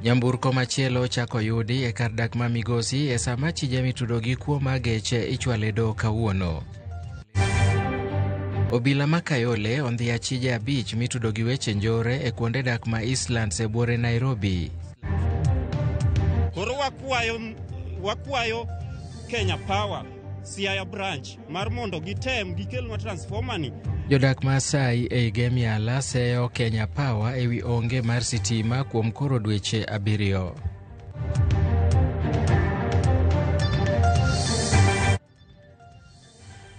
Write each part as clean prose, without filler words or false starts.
Nyamburko machielo chako yudi e kar dak ma Migosi e sama chije mitudo gi kuo mageche ichwale do kawuono. Obila ma Kayole ondhi achije 5 mitudo gi weche njore e kuonde dak ma Eastlands e buore Nairobi. Koro wakwayo Kenya Power Siaya branch mar mondo gitem gikelwa transformer ni. Jodak Maasai e Gemiala seyo Kenya Power ewi onge mar sitima kuom koro dweche 7.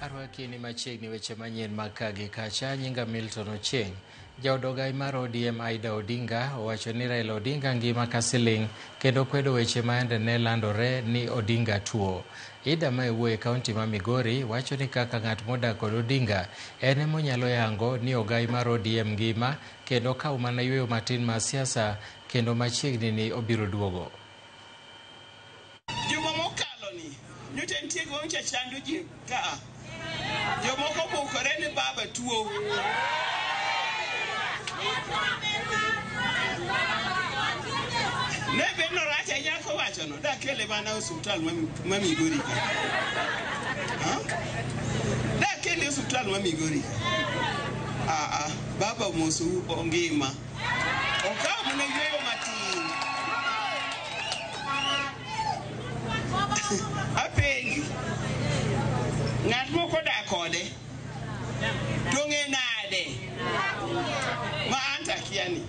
Arwakini machiegni weche manyien mag kagi kacha. Nyinga Milton Ochieng. Jaodogai mar ODM Aida Odinga owacho ni Raila Odinga ngima kasiling kendo kwedo weche maende ne landore ni Odinga tuo. Ida ma ewuoye kaunti ma Migori wacho ni kaka ng'at modak kod Odinga ene monyalo yango ni ogai mar ODM ngima kendo kaw mana yweyo matin ma siasa kendo machiegni ni obiro duogo. Juma mokalo ni nyote nitie goncha chandu ji ka jomoko bukore ni baba tuo. Nebe no racha nyako wacho no da kele bana hospital ma Migori ka. Da kele hospital ma Migori. Baba mosu ongima. Okaw mune yweyo matin. Apenji. Ng'at moko da kode. Donge nade. Ma anta kiani.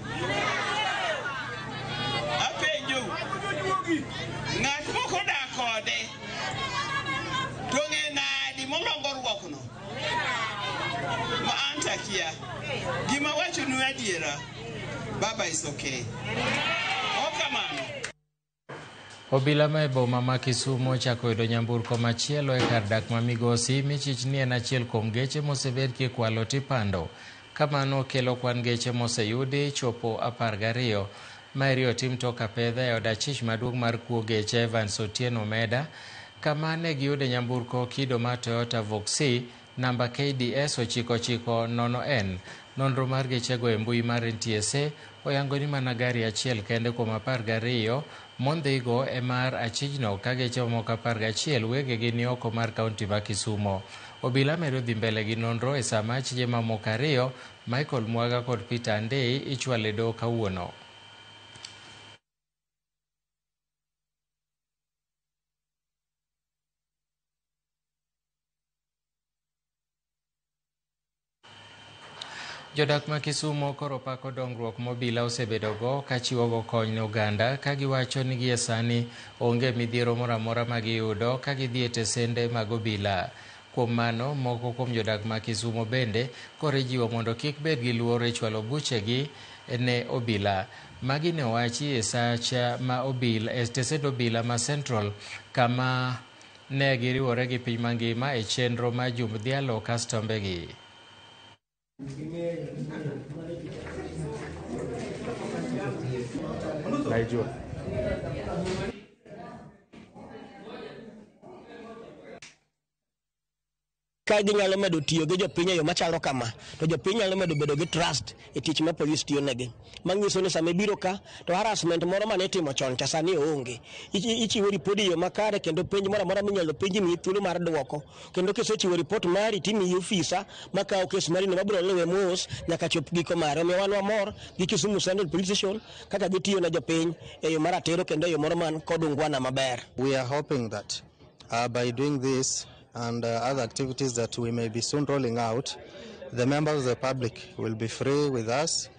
Apenjo. Ng'at moko da kode. Donge nade molongo ruokno. Ma anta kia. Gima wacho nu adiera. Baba is okay. Okamano. Obila ma e boma ma Kisumu chako yudo nyamburko machielo e kar dak ma Migosi michich ni en achiel kuom geche mosebed kikwalo tipando. Kamano kelo kwan geche moseyudi chopo 12 ma iriyo tim toka pedha e odachich maduong' mar kuo geche Evans Otieno Meda. Kama ne giyude nyamburko kido ma Toyota Voxy namba KDS 990N. Nonro mar gechego e mbui mar NTSA oyango ni mana gari achiel kende kuom 12 mondhigo e mar achijno ka geche moko 11 wegegi ni oko mar kaunti ma Kisumo. Obila medo dhi mbele gi nonro e sama achije mamoko 2 Michael Mwaga kod Peter Andei ichwale do kawuono. Jodak ma Kisumo koro pako dongruok mobila osebedogo kachiwogo kony ne oganda ka giwacho ni gie sani onge midhiero moro amora ma giyudo ka gidhi e tesende mag obila. Kuom mano, moko kuom jodak ma Kisumo bende koro ijiwo mondo kik bed gi luoro e chwalo buchegi ne obila. Magi ne owachi e sacha ma obila e tesend obila ma Central kama ne giriwore gi piny mangima e chenro ma jumb dhialo kastombegi. Najua. Ka ginyalo medo tiyo gi jopiny e yo machalo kama, to jopiny nyalo medo bedo gi trust e tich ma polis tiyo negi. Manyiso ni sama biro ka to harassment moro mane timo chon cha sani onge. Ichiwo ripodi yo makare kendo penj moro amora minyalo penji mi thuolo mar duoko. Kendo kisechiwo ripot mari timi ofisa makawo kes mari no mabiro luwe mos nyaka chop giko mare. Omiyo wan wamor gi Kisumu Central Police Station kaka gitiyo na jopiny e yo maratiro kendo e yo moro man kod ungwana maber. We are hoping that by doing this and other activities that we may be soon rolling out, the members of the public will be free with us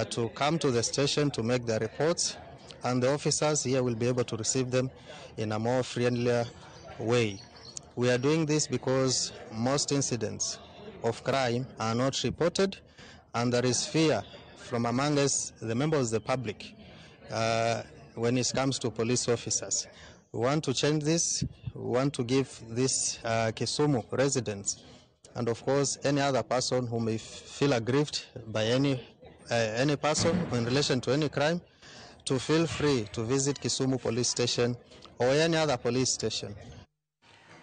to come to the station to make their reports, and the officers here will be able to receive them in a more friendlier way. We are doing this because most incidents of crime are not reported, and there is fear from among us, the members of the public, when it comes to police officers. We want to change this. We want to give this Kisumu residents, and of course any other person who may feel aggrieved by any person in relation to any crime, to feel free to visit Kisumu police station or any other police station.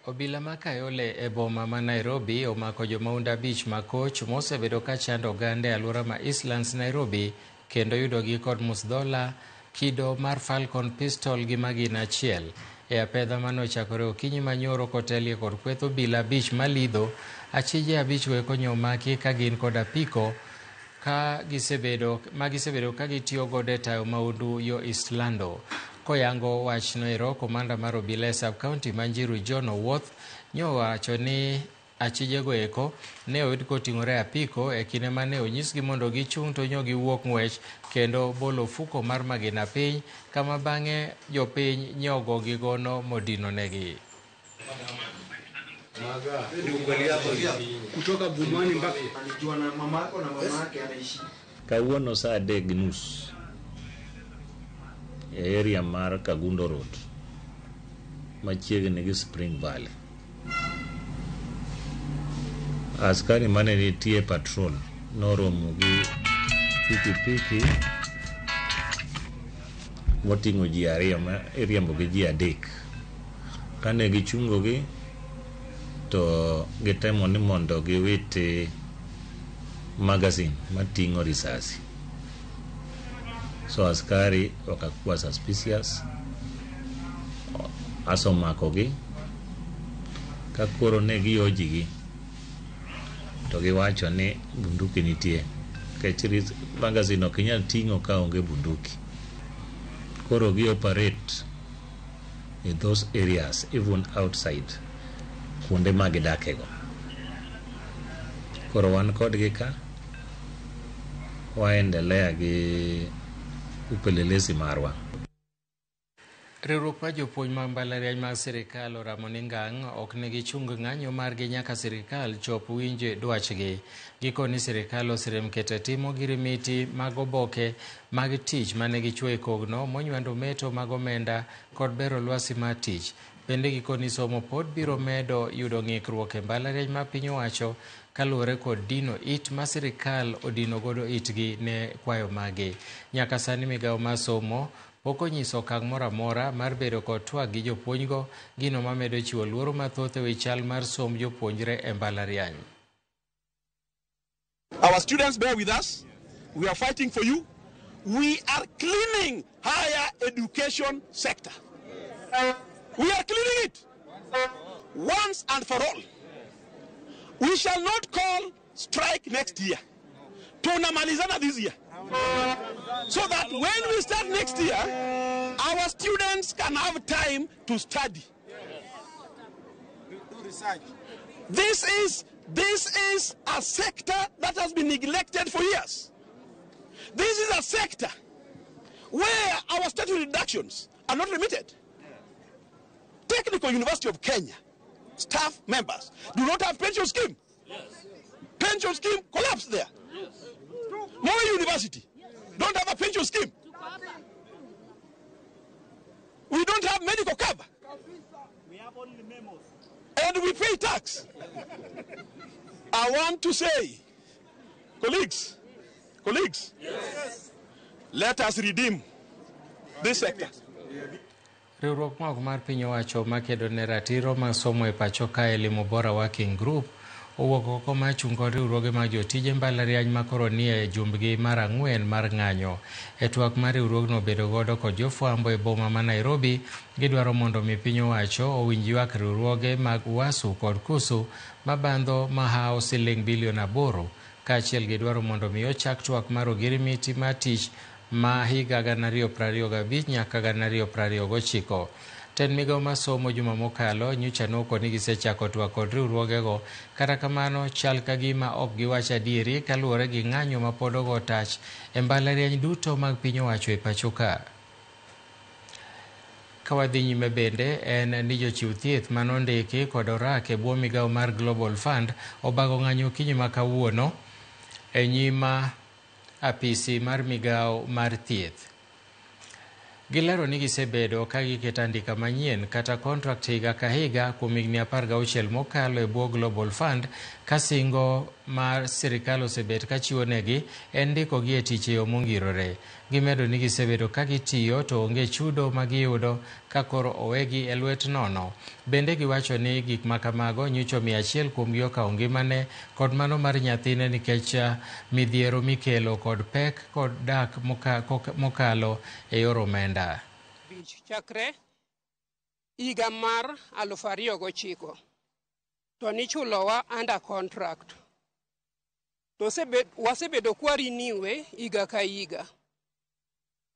Obila ma Kayole e boma ma Nairobi omako jomaunda beach ma Koch mosebedo ka chando oganda e alwora ma Eastlands Nairobi kendo yudogi kod musdola kido mar Falcon pistol gi magina achiel. E apedha manochakore okinyi manyoro kotelie kod kwetho obila beach malidho, achije abich weko nyomaki ka gin kod apiko magisebedo ka gitiyo godo e tayo maundu yo Eastlando. Koyango wachno ero, komanda mar obila e sub-county Manjiru John Owoth nyowacho ni achijego eko ne oyud koting'ore apiko e kinde mane onyisgi mondo gichung' to nyo giwuok ng'wech kendo bolo fuko mar magina piny, kama bang'e jopiny nyogo gigono modino negi. Kutoka Bumani mpaka kawuono saa 3:30 e area mar Kagundo Road machiegni gi Spring Valley. Askari mane nitie patrol noromo gi pikipiki moting'o ji ariyo ma iriembo gi ji adek. Kane gichungogi to gitemo ni mondo giwiti magazine mating'o risasi. So askari wakakuwa suspicious, asomakogi ka koro ne giyojigi to giwacho ni bunduki nitie, kech magazine ok inyal ting'o ka onge bunduki. Koro gi-operate in those areas, even outside kuonde magidakego. Koro wan kodgi ka waendelea gi upelelezi marwa. Riwruok mar jopuonj mag mbalariany mag sirikal oramo ni ngang' ok ne gichung ng'anyo margi nyaka sirikal chop winjo dwachgi. Gikoni sirikal osirem keto timo girimiti mag oboke mag tich mane gichwo e kogno monywando meto mag omenda kod bero lwasi mar tich. Bende gikoni somo pod biro medo yudo ng'ikruok e mbalariany ma piny owacho kaluwore kod dino it ma sirikal odino godo itgi ne kwayo magi. Nyaka sani migawo mar somo pok onyiso okang' moro amora mar bedo kod twak gi jopuonjgo, gino mamedo chiwo luoro mathoth e wi chal mar somb jopuonjre e mbalariany. Our students bear with us. We are fighting for you. We are cleaning higher education sector. We are cleaning it once and for all. We shall not call strike next year. Tunamalizana this year. So that when we start next year, our students can have time to study. This is a sector that has been neglected for years. This is a sector where our statutory deductions are not limited. Technical University of Kenya staff members do not have pension scheme. Pension scheme collapsed there. Moi University don't have a pension scheme. We don't have medical cover. We have only memos. And we pay tax. I want to say, colleagues, yes. Let us redeem this sector. Riwruok mar piny owacho makedo ne ratiro mag somo e pacho ka Elimu Bora Working Group owuok oko ma chungo riwruoge mag jotije mbalariany ma koro ni e jumbgi mar 4 mar ng'anyo. E twak mar riwruogno bedo godo kod jofwambo e boma ma Nairobi, gidwaro mondo mi piny owacho owinj ywak riwruoge mag UASU kod KUSU mabandho mahawo siling bilion 8, kaachiel gidwaro mondo mi ochak twak mar ogirimiti mar tich ma higa 2025 nyaka 2029. Ten migawo mar somo juma mokalo nyocha nokoni gisechako twak kod riwruogego, kata kamano chal ka gima ok giwach adieri kaluwore gi ng'anyo ma pod ogo tach e mbalariany duto mag piny owacho e pacho ka. Kawadhi nyime bende en ni jochiw thieth manondiki kod orak e bwo migawo mar Global Fund obago ng'anyo okinyi ma kawuono e nyima apisi mar migao mar thieth. Gilero ni gisebedo ka giketo andika manyien kata contract higa ka higa kuom higni 16 mokalo e bwo Global Fund ka singo mar sirikal osebet ka chiwo negi en ndiko gi e tich e yo mongirore. Gimedo ni gisebedo ka gitiyo to onge chudo ma giyudo ka koro owegi e lwet nono. Bende giwacho ni gik makamago nyicho 100 kuomgi okawo ngimane kod mano mar nyathine nikech midhiero mikelo kod pek kod dak mokalo e yor omenda. Chakre higa mar 2009 to nichulowa under contract. To wasebedo kwa renewe higa ka higa.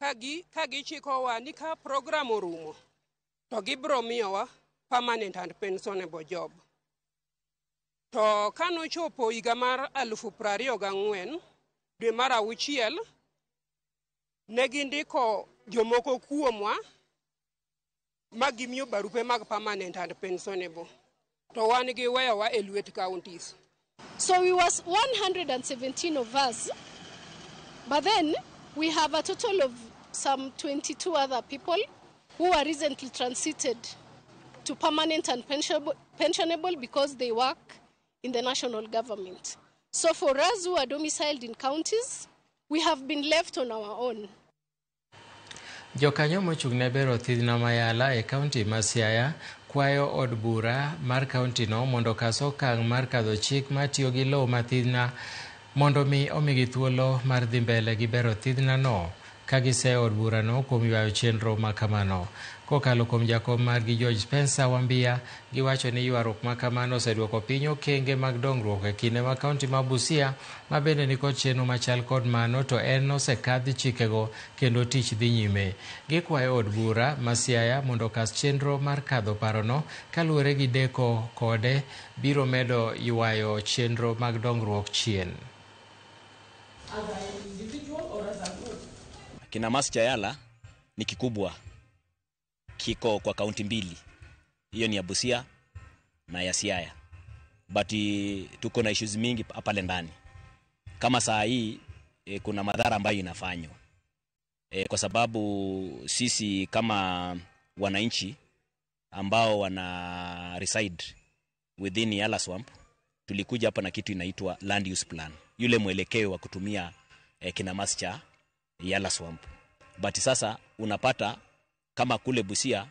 Kagi chikowa ni ka program orumo to gibro miyowa permanent and pensionable job. To kanochopo higa mar 2024 dwe mar 6 negindiko jomoko kuomwa magimiyo barupe mag permanent and pensionable. To wan giweyowa e lwet counties. So we was 117 of us, but then we have a total of some 22 other people who are recently transited to permanent and pensionable because they work in the national government. So for us who are domiciled in counties, we have been left on our own. Jokanyo mochung'ne bero thidhna mayala e kaunti ma Siaya kwayo od bura mar kaunti no mondo kas okang' mar kadho chik matiyo gi lowo mathidhna mondo mi omigi thuolo mar dhi mbele gi bero thidhna no ka giseyo od bura no kuom ywayo chenro makamano. Kokalo kuom jakom margi George Spencer Wambia, giwacho ni ywaruok makamano oseduoko piny okenge mag dongruok e kinde ma kaunti ma Busia ma bende ni kod chenro machal kod mano to en osekadhi chikego kendo tich dhi nyime. Gikwayo od bura ma Siaya mondo kas chenro mar kadho parono kaluwore gi deko kode biro medo ywayo chenro mag dongruok chien. Kinamasi cha Yala ni kikubwa, kiko kwa kaunti mbili, hiyo ni ya Busia na ya Siaya, but tuko na issues mingi pale ndani. Kama saa hii kuna madhara ambayo inafanywa kwa sababu sisi kama wananchi ambao wana reside within Yala Swamp tulikuja hapa na kitu inaitwa land use plan, yule mwelekeo wa kutumia kinamasi cha Yala Swamp. But sasa unapata kama kule Busia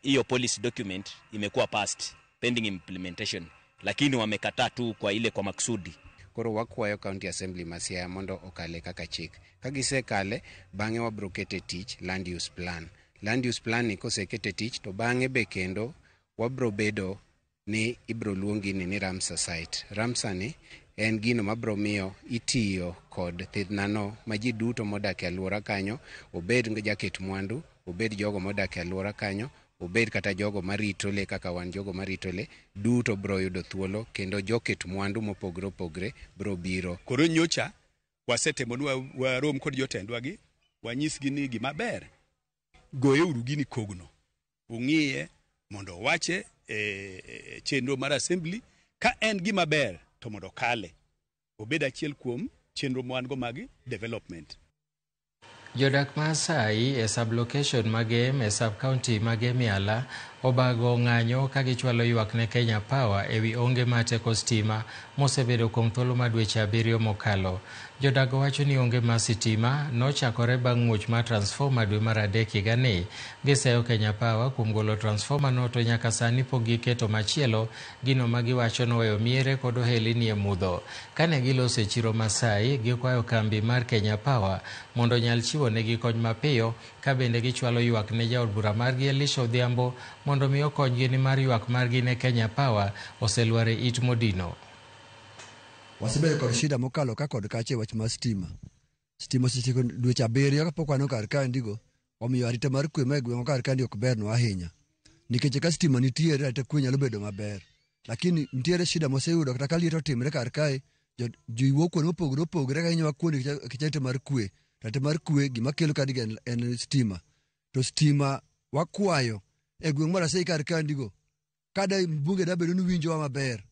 hiyo policy document imekuwa passed pending implementation, lakini wamekataa tu kwa ile kwa maksudi. Koro wakwayo county assembly ma Siaya mondo okale kaka chik. Kagise kale bang'e wabro kete tich land use plan. Land use plan ni kosekete tich to bang'e be kendo wabro bedo ni ibro luongi ni Ramsar site. Ramsar ni en gino mabro miyo itiyo kod thidhnano ma ji duto modak e alwora kanyo, obed jaket mwandu, obed jogo modak e alwora kanyo, obed kata jogo marito le kaka wan jogo marito le, duto bro yudo thuolo kendo joket mwandu mopogre opogre bro biro. Koro nyocha wasetemo warom kod jotendwa gi, wanyisgi ni gima ber goye uru gini kogno, ung'iye mondo wache chenro mar assembly ka en gima ber to mondo kale obed achiel kuom chenro mwango mag development. Jodak Maasai e sublocation magem e sub-county magem Yala obago ng'anyo ka gichwalo ywak ne Kenya Power ewi onge mateko stima mosebedo kuom thuolo ma dweche 7 mokalo. Jodago wacho ni onge ma sitima nochakore bang' muoch mar transformer dwe mar 3 higani. Giseyo Kenya Power kuom golo transformer no to nyaka sani pok giketo machielo, gino ma giwacho noweyo miere kod ohelni e mudho. Kane giloso e chiro Masai, gikwayo kambi mar Kenya Power mondo nyal chiwo negi kony mapiyo, ka bende gichwalo ywak ne jaod bura margi Elisha Odhiambo mondo mi okonygi ni mar ywak margi ne Kenya Power oselware it modino. Wasebedo kod shida mokalo ka kod kache wach mar stima. Stima osetieko dweche 7 kapok wano kar ka ndigo, omiyo arita mar kwe ma gweng'wa kar ka ndi ok ber no ahinya. Nikech ka stima nitiere arita kwe nyalo bedo maber. Lakini nitiere shida moseyudo kata ka liet otimre kar kae, ji wuok kuonde mopogore opogore ka hinyo kuonde kichete mar kwe. Arita mar kwe gima kelo ka diga en stima. To stima wakwayo e gweng' mar Asei kar ka ndigo, kada mbunge da bedo ni winjowa maber.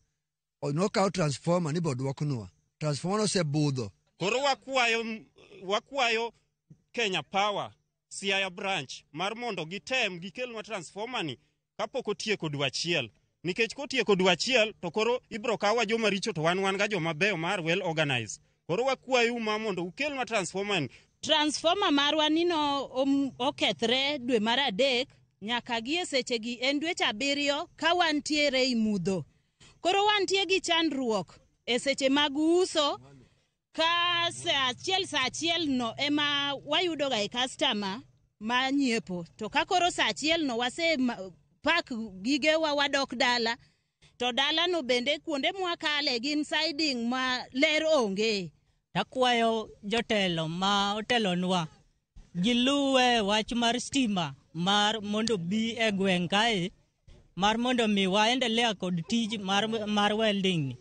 No kawo transformer ni bodwoknwa transformer osebudho. Koro wakwayo Kenya Power, Siaya branch mar mondo gitem gikelwa transformer ni kapok otieko dwe achiel. Nikech kotieko dwe achiel to koro ibro kawa joma richo to wan ga joma beyo mar well organized. Koro wakwayo mondo ukelwa transformer ni. Transformer marwa nino okethre dwe mar adek nyaka gi sechegi en dweche 7 ka wantiere imudho. Koro wantie gi chandruok e seche mag uso ka sa achiel no ema wayudo ga customer ma nyiepo. To ka koro sa achiel no wase pak gige wadok dala, to dala no bende kuonde mwakale gin siding ma ler onge. Takwayo jotelo ma otelonwa giluwe wach mar stima mar mondo bi e gweng' kae mar mondo mi waendelea kod tij mar welding.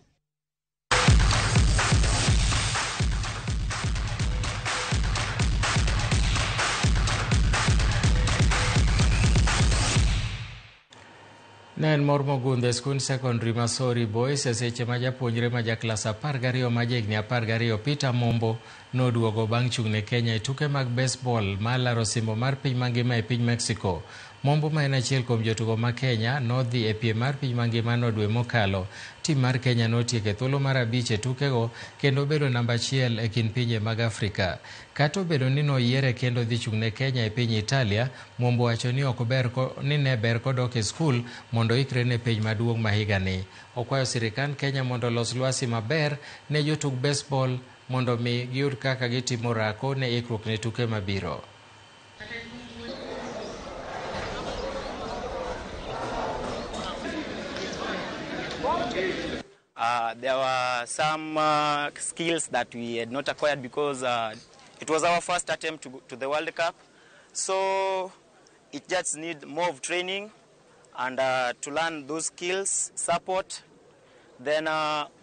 Ne en mor mogundho skund secondary Masori Boys e seche ma japuonjre ma jaklas 12 ma jahigni 12 Peter Mombo noduogo bang' chung'ne Kenya e tuke mag baseball ma laro simbo mar piny mangima e piny Mexico. Mombo ma en achiel kuom jotugo ma Kenya nodhi e piem mar piny mangima no dwe mokalo. Tim mar Kenya notieko e thuolo mar 5 e tukego kendo bedo namba 1 e kind pinje mag Afrika. Kata obedo ni noyiere kendo dhi chung'ne Kenya e piny Italia, Mombo wacho ni ne ber kodok e skul mondo ikre ne piny maduong' ma higani. Okwayo sirikand Kenya mondo olos lwasi maber ne jotug baseball mondo mi giyud kaka gitimo rako ne ikruok ne tuke mabiro. There were some skills that we had not acquired because it was our first attempt to the World Cup. So it just needs more of training and to learn those skills, support. Then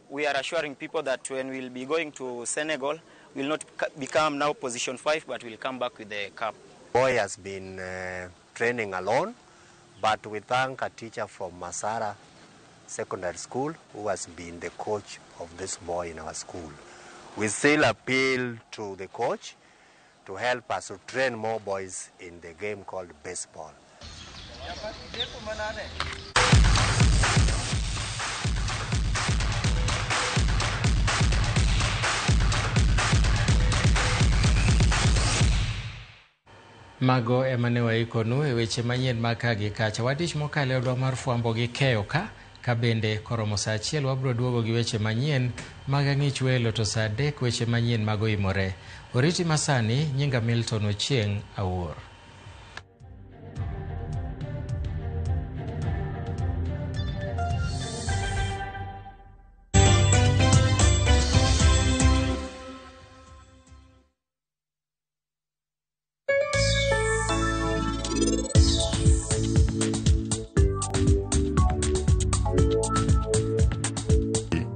we are assuring people that when we'll be going to Senegal, we'll not become now position 5, but we'll come back with the cup. Boy has been training alone, but we thank a teacher from Masara Secondary School who has been the coach of this boy in our school. We still appeal to the coach to help us to train more boys in the game called baseball. Mago emane waikonu e weche manyien maka gi kacha. Wadich mokale odwa mar fwambo gi keyo ka bende koromo sa 1 wabro duogo gi weche manyien mag ang'ich welo to sa 3 weche manyien mago imore. Oriti masani nyinga Milton Ochieng Awuor.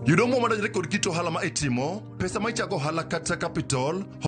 Yudo mo madajre kod kito ohala ma itimo, pesa ma ichako ohala kata capital